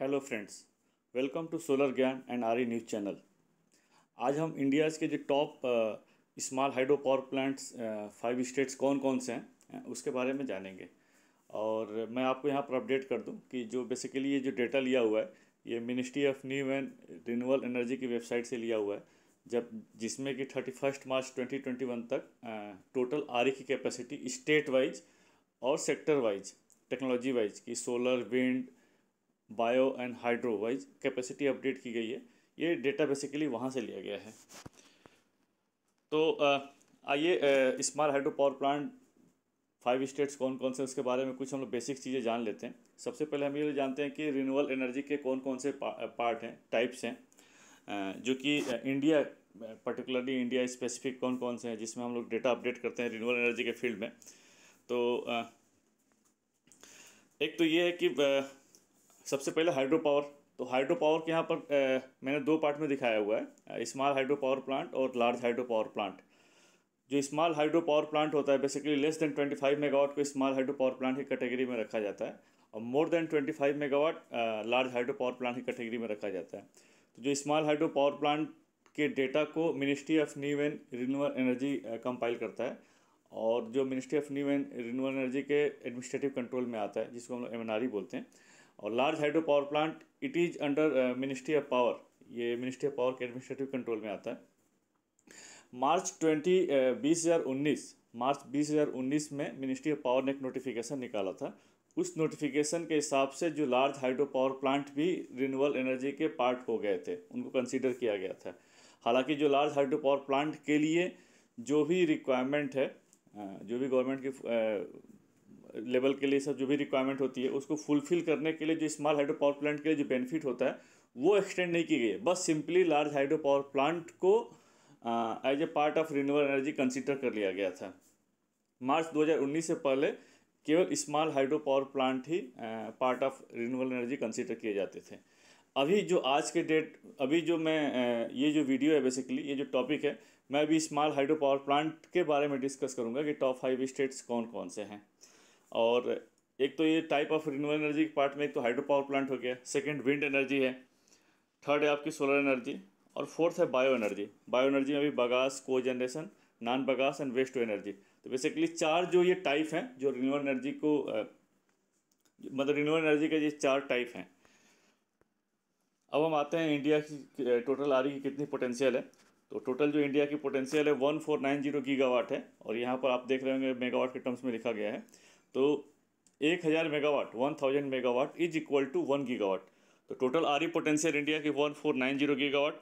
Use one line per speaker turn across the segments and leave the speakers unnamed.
Hello friends, welcome to solar Gyan and RE news channel. आज हम India's के जो top small hydro power plants 5 states कौन कौन से हैं उसके बारे में जानेंगे। और मैं आपको यहाँ पर अपडेट कर दूँ कि जो बेसिकली ये जो डेटा लिया हुआ है ये ministry of new and renewable energy की वेबसाइट से लिया हुआ है, जब जिसमें कि 31 मार्च 2021 तक टोटल आरई की कैपेसिटी स्टेट वाइज और सेक्टर वाइज टेक्नोलॉजी वाइज की solar, wind, bio and hydro wise capacity update की गई है। ये डेटा बेसिकली वहाँ से लिया गया है। तो आइए small hydro power plant 5 states कौन कौन से उसके बारे में कुछ हम लोग बेसिक चीज़ें जान लेते हैं। सबसे पहले हम ये जानते हैं कि रिन्यूएबल एनर्जी के कौन कौन से पार्ट हैं, टाइप्स हैं, जो कि इंडिया पर्टिकुलरली इंडिया स्पेसिफिक कौन कौन से हैं जिसमें हम लोग डेटा अपडेट करते हैं रिन्यूएबल एनर्जी के फील्ड में। तो एक तो ये है कि सबसे पहले हाइड्रो पावर। तो हाइड्रो पावर के यहाँ पर मैंने दो पार्ट में दिखाया हुआ है, स्मॉल हाइड्रो पावर प्लांट और लार्ज हाइड्रो पावर प्लांट। जो स्मॉल हाइड्रो पावर प्लांट होता है बेसिकली लेस देन 25 मेगावाट को स्मॉल हाइड्रो पावर प्लांट की कैटेगरी में रखा जाता है, और more than 25 megawatt large hydro power plant की कैटेगरी में रखा जाता है। तो जो स्मॉल हाइड्रो पावर प्लांट के डेटा को ministry of new and renewable energy compile करता है, और जो ministry of new and renewable energy के एडमिनिस्ट्रेटिव कंट्रोल में आता है, जिसको हम लोग MNRE बोलते हैं। और large hydro power plant it is under ministry of power, ये मिनिस्ट्री ऑफ पावर के एडमिनिस्ट्रेटिव कंट्रोल में आता है। मार्च 2019 में मिनिस्ट्री ऑफ पावर ने एक नोटिफिकेशन निकाला था। उस नोटिफिकेशन के हिसाब से जो लार्ज हाइड्रो पावर प्लांट भी रिन्यूएबल एनर्जी के पार्ट हो गए थे, उनको कंसीडर किया गया था। हालांकि जो लार्ज हाइड्रो पावर प्लांट के लिए जो भी रिक्वायरमेंट है, जो भी गवर्नमेंट की लेवल के लिए सब जो भी रिक्वायरमेंट होती है उसको फुलफिल करने के लिए जो स्मॉल हाइड्रो पावर प्लांट के लिए जो बेनिफिट होता है वो एक्सटेंड नहीं की गई है। बस simply large hydro power plant को as a part of renewable energy consider कर लिया गया था। मार्च 2019 से पहले केवल स्मॉल हाइड्रो पावर प्लांट ही part of renewable energy consider किए जाते थे। अभी जो आज के डेट, अभी जो मैं ये जो वीडियो है बेसिकली ये जो टॉपिक है, मैं अभी स्मॉल हाइड्रो पावर प्लांट के बारे में डिस्कस करूंगा कि टॉप 5 स्टेट्स कौन कौन से हैं। और एक तो ये टाइप ऑफ रिन्यूएबल एनर्जी के पार्ट में एक तो हाइड्रो पावर प्लांट हो गया, सेकंड विंड एनर्जी है, थर्ड है आपकी सोलर एनर्जी, और फोर्थ है बायो एनर्जी। बायो एनर्जी में भी bagasse, cogeneration, non bagasse and waste to energy. तो बेसिकली चार जो ये टाइप हैं जो रिन्यूएबल एनर्जी को मतलब रिन्यूएबल एनर्जी के ये चार टाइप हैं। अब हम आते हैं इंडिया की टोटल आरई की कितनी पोटेंशियल है। तो टोटल जो इंडिया की पोटेंशियल है 1490 गीगावाट है, और यहाँ पर आप देख रहे होंगे मेगावाट के टर्म्स में लिखा गया है। तो 1000 megawatt 1000 megawatt is equal to 1 gigawatt. तो टोटल आरई पोटेंशियल इंडिया की 1490 गीगावाट।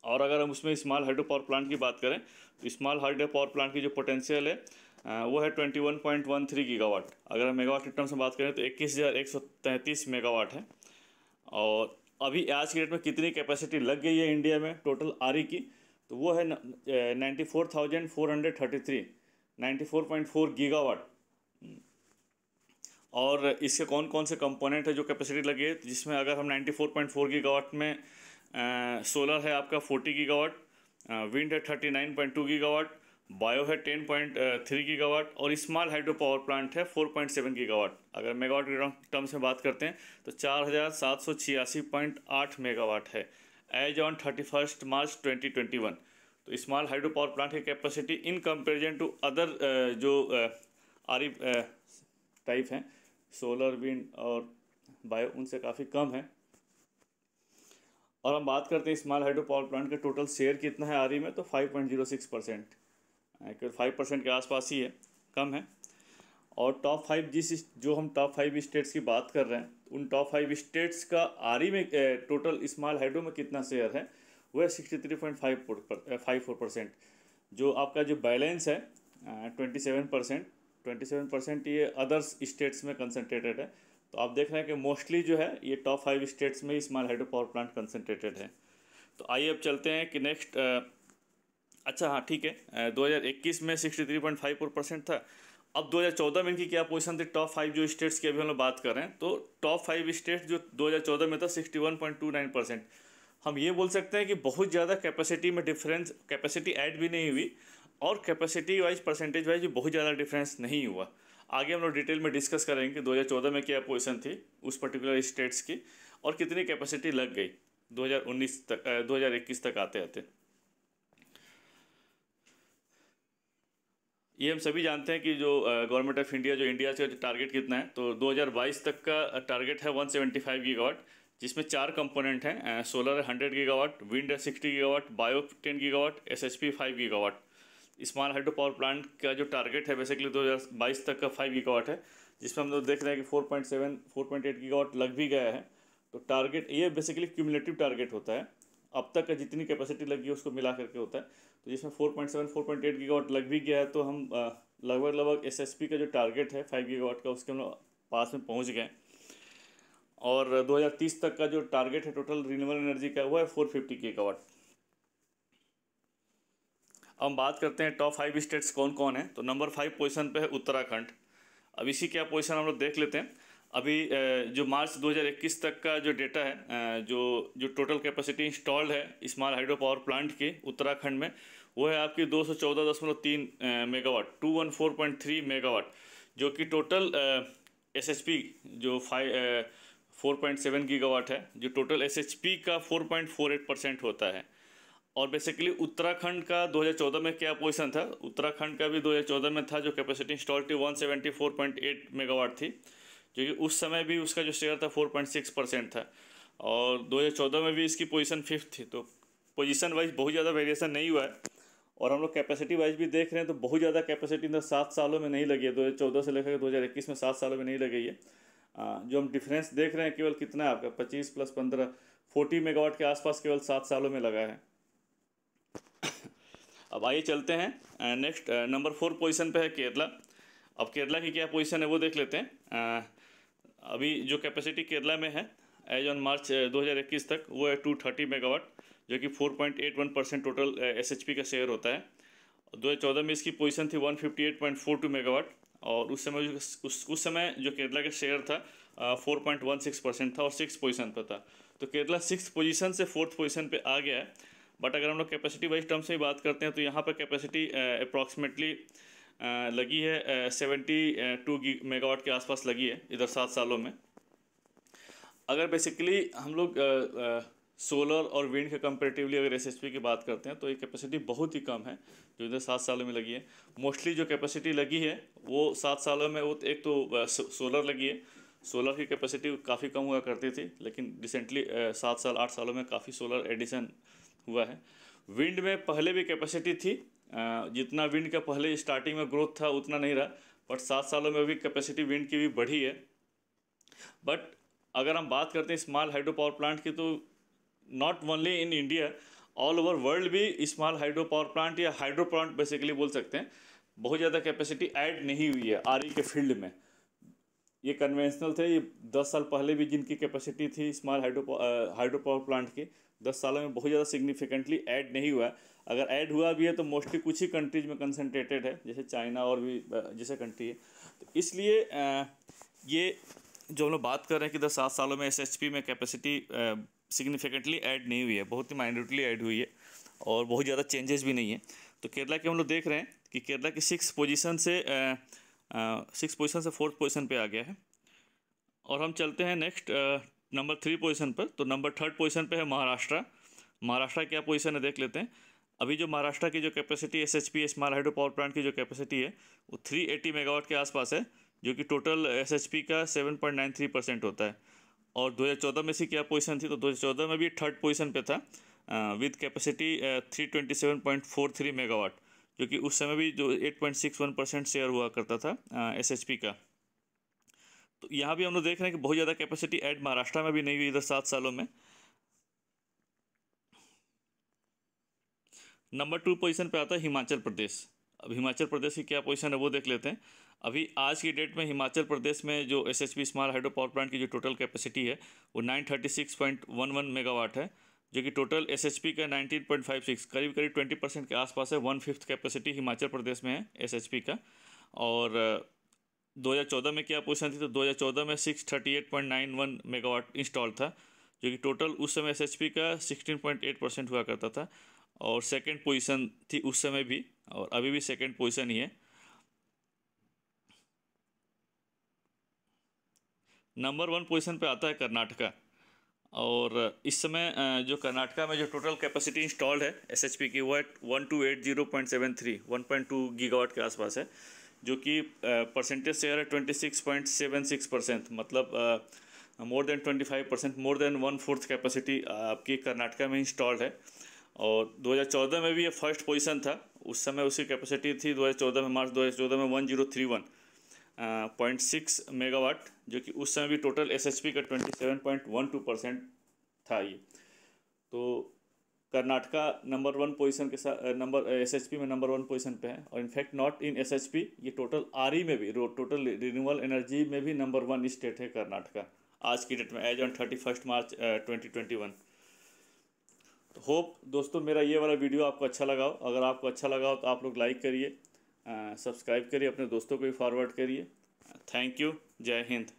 और अगर हम उसमें स्मॉल हाइड्रो पावर प्लांट की बात करें तो स्मॉल हाइड्रो पावर प्लांट की जो पोटेंशियल है वो है 21.13 गीगावाट। अगर हम मेगावाट के टर्म्स में बात करें तो 21,133 मेगावाट है। और अभी आज की डेट में कितनी कैपेसिटी लग गई है इंडिया में टोटल आरई की, तो वो है 94,433 94.4 गीगावाट। और इसके कौन कौन से कंपोनेंट है जो कैपेसिटी लगी है, जिसमें अगर हम 94.4 गीगावाट में सोलर है आपका 40 गीगावाट, विंड है 39.2 गीगावाट, बायो है 10.3 गीगावाट, और स्मॉल हाइड्रो पावर प्लांट है 4.7 गीगावाट। अगर मेगावाट के टर्म्स में बात करते हैं तो 4786.8 मेगावाट है एज ऑन 31 मार्च 2021। तो स्मॉल हाइड्रो पावर प्लांट की capacity in comparison to other जो आरई टाइप हैं सोलर, विंड और बायो, उनसे काफ़ी कम है। और हम बात करते हैं स्मॉल हाइड्रो पावर प्लांट का टोटल शेयर कितना है आरई में, तो 5.06%, 5% के आसपास ही है, कम है। और टॉप 5 जो हम टॉप 5 स्टेट्स की बात कर रहे हैं, उन टॉप 5 स्टेट्स का आरई में टोटल स्मॉल हाइड्रो में कितना शेयर है वो है 63.54%। जो आपका जो बैलेंस है 27% ये अदर्स स्टेट्स में कंसनट्रेटेड है। तो आप देख रहे हैं कि मोस्टली जो है ये टॉप 5 स्टेट्स में ही small hydro power plant concentrated है। तो आइए अब चलते हैं कि नेक्स्ट। अच्छा हाँ ठीक है, 2021 में 63.54% था। अब 2014 में इनकी क्या पोजीशन थी टॉप 5 जो स्टेट्स की अभी हम लोग बात कर रहे हैं, तो टॉप 5 स्टेट्स जो 2014 में था 61.29%। हम ये बोल सकते हैं कि बहुत ज़्यादा कैपेसिटी में डिफरेंस, कैपेसिटी ऐड भी नहीं हुई और कैपेसिटी वाइज परसेंटेज वाइज भी बहुत ज़्यादा डिफरेंस नहीं हुआ। आगे हम लोग डिटेल में डिस्कस करेंगे कि 2014 में क्या पोजीशन थी उस पर्टिकुलर स्टेट्स की और कितनी कैपेसिटी लग गई 2019 तक 2021 तक आते आते। ये हम सभी जानते हैं कि जो गवर्नमेंट ऑफ इंडिया, जो इंडिया का जो टारगेट कितना है, तो 2022 तक का टारगेट है 175 गीगावाट, जिसमें 4 कंपोनेंट हैं। Solar 100 gigawatt, wind 60 gigawatt, bio 10 gigawatt, SHP 5 gigawatt. Small hydro power plant का जो टारगेट है बेसिकली 2022 तक का 5 गीगावाट है, जिसमें हम लोग देख रहे हैं कि 4.7 4.8 गीगावाट लग भी गया है। तो टारगेट ये बेसिकली क्यूमुलेटिव टारगेट होता है, अब तक का जितनी कैपेसिटी लगी है उसको मिला करके होता है। तो जिसमें 4.7 4.8 गीगावाट लग भी गया है, तो हम लगभग एसएचपी का जो टारगेट है 5 गीगावाट का, उसके हम लोग पास में पहुंच गए। और 2030 तक का जो टारगेट है टोटल रिन्यूएबल एनर्जी का, वो है 450 गीगावाट। अब हम बात करते हैं टॉप 5 स्टेट्स कौन कौन है। तो नंबर 5 पोजीशन पे है उत्तराखंड। अब इसी क्या पोजीशन हम लोग देख लेते हैं। अभी जो मार्च 2021 तक का जो डेटा है, जो टोटल कैपेसिटी इंस्टॉल्ड है स्मॉल हाइड्रो पावर प्लांट की उत्तराखंड में, वो है आपकी 214.3 मेगावाट, 214.3 मेगावाट, जो कि टोटल एसएचपी जो 4.7 गीगावाट है, जो टोटल एसएचपी का 4.48% होता है। और बेसिकली उत्तराखंड का 2014 में क्या पोजीशन था, उत्तराखंड का भी 2014 में था, जो कैपेसिटी इंस्टॉल थी 174.8 मेगावाट थी, जो कि उस समय भी उसका जो शेयर था 4.6% था। और 2014 में भी इसकी पोजीशन 5th थी। तो पोजीशन वाइज बहुत ज़्यादा वेरिएशन नहीं हुआ है। और हम लोग कैपेसिटी वाइज भी देख रहे हैं तो बहुत ज़्यादा कैपेसिटी इन 7 सालों में नहीं लगी है, 2014 से लेकर 2021 में 7 सालों में नहीं लगी है। जो हम डिफरेंस देख रहे हैं केवल कितना है आपका 25 + 15 40 मेगावाट के आसपास केवल 7 सालों में लगा है। अब आइए चलते हैं नेक्स्ट। नंबर 4 पोजीशन पे है केरला। अब केरला की क्या पोजीशन है वो देख लेते हैं। अभी जो कैपेसिटी केरला में है एज ऑन मार्च 2021 तक, वो है 230 मेगावाट, जो कि 4.81% टोटल एसएचपी का शेयर होता है। 2014 में इसकी पोजीशन थी 158.42 मेगावाट, और उस समय जो केरला का शेयर था 4.16% था और 6th पोजीशन पर था। तो केरला 6th पोजीशन से 4th पोजीशन पे आ गया है। बट अगर हम लोग कैपेसिटी वाइज टर्म से ही बात करते हैं तो यहाँ पर कैपेसिटी अप्रॉक्सीमेटली लगी है 72 मेगावाट के आसपास लगी है इधर 7 सालों में। अगर बेसिकली हम लोग सोलर और विंड के कंपेरेटिवली अगर एसएचपी की बात करते हैं तो ये कैपेसिटी बहुत ही कम है जो इधर 7 सालों में लगी है। मोस्टली जो कैपेसिटी लगी है वो 7 सालों में, वो एक तो सोलर लगी है। सोलर की कैपेसिटी काफ़ी कम हुआ करती थी, लेकिन रिसेंटली 7 साल 8 सालों में काफ़ी सोलर एडिशन हुआ है। विंड में पहले भी कैपेसिटी थी, जितना विंड का पहले स्टार्टिंग में ग्रोथ था उतना नहीं रहा, बट 7 सालों में भी कैपेसिटी विंड की भी बढ़ी है। बट अगर हम बात करते हैं स्मॉल हाइड्रो पावर प्लांट की, तो not only in India, all over world भी स्मॉल हाइड्रो पावर प्लांट या हाइड्रो प्लांट बेसिकली बोल सकते हैं, बहुत ज़्यादा कैपेसिटी ऐड नहीं हुई है आरई के फील्ड में। ये कन्वेंशनल थे, ये 10 साल पहले भी जिनकी कैपेसिटी थी स्मॉल हाइड्रो पावर प्लांट की, 10 सालों में बहुत ज़्यादा सिग्निफिकेंटली ऐड नहीं हुआ। अगर ऐड हुआ भी है तो मोस्टली कुछ ही कंट्रीज में कंसनट्रेटेड है, जैसे चाइना और भी जैसे कंट्री है। तो इसलिए ये जो हम लोग बात कर रहे हैं कि 10-7 सालों में एसएचपी में कैपेसिटी सिग्निफिकेंटली ऐड नहीं हुई है, बहुत ही माइन्यूटली ऐड हुई है और बहुत ज़्यादा चेंजेस भी नहीं है। तो केरला के हम लोग देख रहे हैं कि केरला की 6th पोजीशन से 4th पोजीशन पे आ गया है। और हम चलते हैं नेक्स्ट नंबर 3 पोजीशन पर। तो नंबर 3rd पोजीशन पे है महाराष्ट्र। महाराष्ट्र क्या पोजीशन है देख लेते हैं। अभी जो महाराष्ट्र की जो capacity SHP small hydro power plant की जो कैपेसिटी है वो 380 मेगावाट के आसपास है, जो कि टोटल एसएचपी का 7.93% होता है। और 2014 में इसकी क्या पोजीशन थी, तो 2014 में भी 3rd पोजीशन पे था विद कैपेसिटी 327.43 मेगावाट, जो कि उस समय भी जो 8.61% शेयर हुआ करता था एसएचपी का। तो यहाँ भी हम लोग देख रहे हैं कि बहुत ज़्यादा कैपेसिटी ऐड महाराष्ट्र में भी नहीं हुई इधर 7 सालों में। नंबर 2 पोजीशन पे आता है हिमाचल प्रदेश। अब हिमाचल प्रदेश की क्या पोजीशन है वो देख लेते हैं। अभी आज की डेट में हिमाचल प्रदेश में जो SHP small hydro power plant की जो टोटल कैपेसिटी है वो 936.11 मेगावाट है, जो कि टोटल एसएचपी का 19.56 करीब 20% के आसपास है। 1/5 कैपेसिटी हिमाचल प्रदेश में है एसएचपी का। और 2014 में क्या पोजीशन थी, तो 2014 में 638.91 मेगावाट इंस्टॉल था, जो कि टोटल उस समय एसएचपी का 16.8% हुआ करता था। और 2nd पोजीशन थी उस समय भी, और अभी भी 2nd पोजीशन ही है। नंबर 1 पोजीशन पे आता है कर्नाटका। और इस समय जो कर्नाटका में जो टोटल कैपेसिटी इंस्टॉल्ड है एसएचपी की वो है 1280.73 1.2 गीगावाट के आसपास है, जो कि परसेंटेज शेयर है 26.76%, मतलब more than 25%, more than 1/4 capacity आपकी कर्नाटका में इंस्टॉल्ड है। और 2014 में भी ये फर्स्ट पोजीशन था, उस समय उसकी कैपेसिटी थी 2014 में, मार्च 2014 में 1031.6 मेगावाट, जो कि उस समय भी टोटल एसएचपी का 27.12% था ये। तो कर्नाटका नंबर 1 पोजीशन के साथ नंबर एसएचपी में नंबर 1 पोजीशन पे है। और इनफैक्ट नॉट इन एसएचपी, ये टोटल आरई में भी, टोटल रिन्यूएबल एनर्जी में भी नंबर 1 स्टेट है कर्नाटका आज की डेट में, एज ऑन 31 मार्च 2021। तो होप दोस्तों मेरा ये वाला वीडियो आपको अच्छा लगा हो। अगर आपको अच्छा लगा हो तो आप लोग लाइक करिए, सब्सक्राइब करिए, अपने दोस्तों को भी फॉरवर्ड करिए। Thank you. जय हिंद।